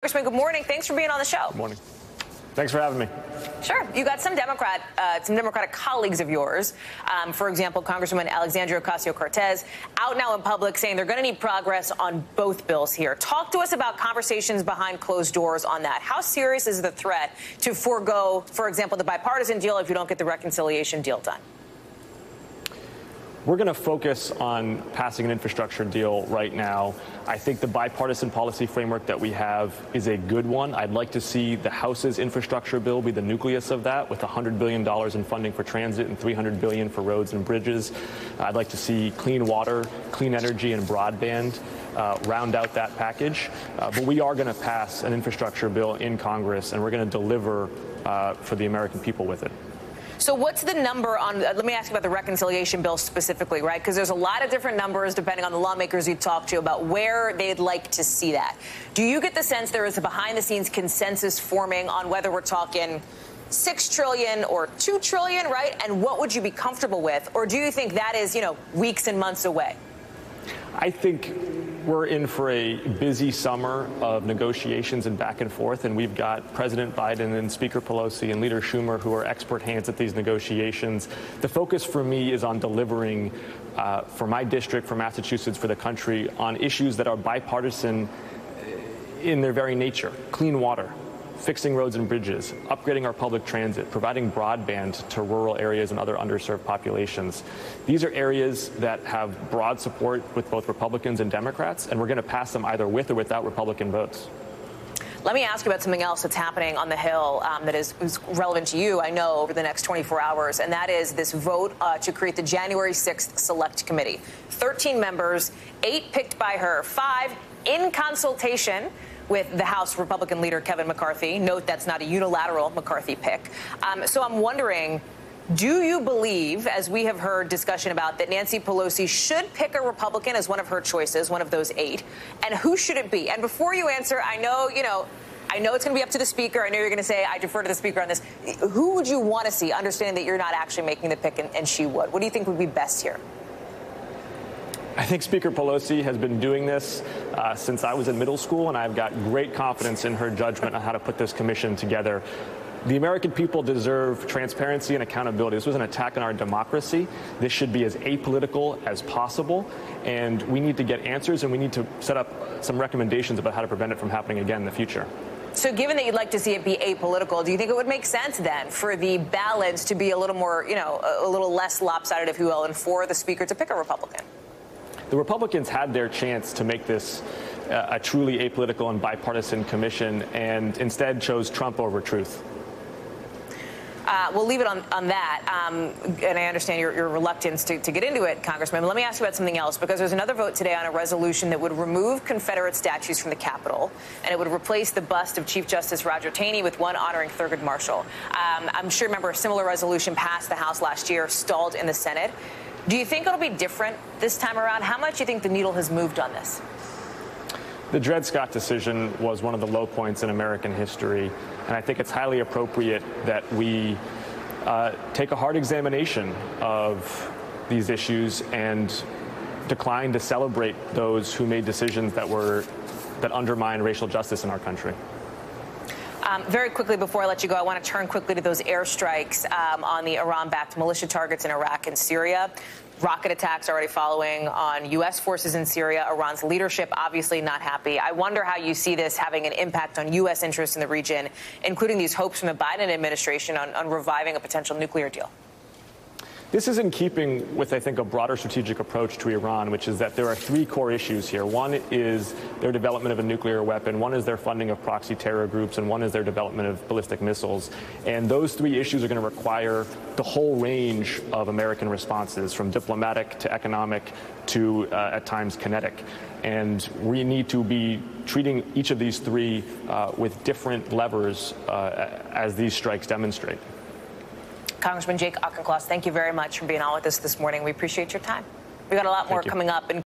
Congressman, good morning. Thanks for being on the show. Good morning. Thanks for having me. Sure. You got some Democratic colleagues of yours, for example, Congresswoman Alexandria Ocasio-Cortez, out now in public saying they're going to need progress on both bills here. Talk to us about conversations behind closed doors on that. How serious is the threat to forego, for example, the bipartisan deal if you don't get the reconciliation deal done? We're going to focus on passing an infrastructure deal right now. I think the bipartisan policy framework that we have is a good one. I'd like to see the House's infrastructure bill be the nucleus of that, with $100 billion in funding for transit and $300 billion for roads and bridges. I'd like to see clean water, clean energy, and broadband round out that package. But we are going to pass an infrastructure bill in Congress, and we're going to deliver for the American people with it. So what's the number on, let me ask you about the reconciliation bill specifically, right? Because there's a lot of different numbers depending on the lawmakers you talk to about where they'd like to see that. Do you get the sense there is a behind-the-scenes consensus forming on whether we're talking $6 trillion or $2 trillion, right? And what would you be comfortable with? Or do you think that is, weeks and months away? I think we're in for a busy summer of negotiations and back and forth, and we've got President Biden and Speaker Pelosi and Leader Schumer who are expert hands at these negotiations. The focus for me is on delivering for my district, for Massachusetts, for the country, on issues that are bipartisan in their very nature. Clean water, fixing roads and bridges, upgrading our public transit, providing broadband to rural areas and other underserved populations. These are areas that have broad support with both Republicans and Democrats, and we're going to pass them either with or without Republican votes. Let me ask you about something else that's happening on the Hill that is relevant to you, I know, over the next 24 hours, and that is this vote to create the January 6th Select Committee. 13 members, 8 picked by her, 5 in consultation with the House Republican leader Kevin McCarthy. Note that's not a unilateral McCarthy pick. So I'm wondering, do you believe, as we have heard discussion about, that Nancy Pelosi should pick a Republican as one of her choices, one of those 8? And who should it be? And before you answer, I know it's going to be up to the Speaker. I know you're going to say, I defer to the Speaker on this. Who would you want to see, understanding that you're not actually making the pick and she would? What do you think would be best here? I think Speaker Pelosi has been doing this since I was in middle school, and I've got great confidence in her judgment on how to put this commission together. The American people deserve transparency and accountability. This was an attack on our democracy. This should be as apolitical as possible, and we need to get answers, and we need to set up some recommendations about how to prevent it from happening again in the future. So given that you'd like to see it be apolitical, do you think it would make sense then for the balance to be a little more, a little less lopsided, if you will, and for the Speaker to pick a Republican? The Republicans had their chance to make this a truly apolitical and bipartisan commission, and instead chose Trump over truth. We'll leave it on that, and I understand your reluctance to get into it, Congressman. But let me ask you about something else, because there's another vote today on a resolution that would remove Confederate statues from the Capitol, and it would replace the bust of Chief Justice Roger Taney with one honoring Thurgood Marshall. I'm sure you remember a similar resolution passed the House last year, stalled in the Senate. Do you think it'll be different this time around? How much do you think the needle has moved on this? The Dred Scott decision was one of the low points in American history, and I think it's highly appropriate that we take a hard examination of these issues and decline to celebrate those who made decisions that undermine racial justice in our country. Very quickly, before I let you go, I want to turn quickly to those airstrikes on the Iran-backed militia targets in Iraq and Syria. Rocket attacks already following on U.S. forces in Syria. Iran's leadership obviously not happy. I wonder how you see this having an impact on U.S. interests in the region, including these hopes from the Biden administration on reviving a potential nuclear deal. This is in keeping with, I think, a broader strategic approach to Iran, which is that there are 3 core issues here. One is their development of a nuclear weapon, one is their funding of proxy terror groups, and one is their development of ballistic missiles. And those 3 issues are going to require the whole range of American responses, from diplomatic to economic to, at times, kinetic. And we need to be treating each of these 3 with different levers as these strikes demonstrate. Congressman Jake Auchincloss, thank you very much for being on with us this morning. We appreciate your time. We got a lot more coming up.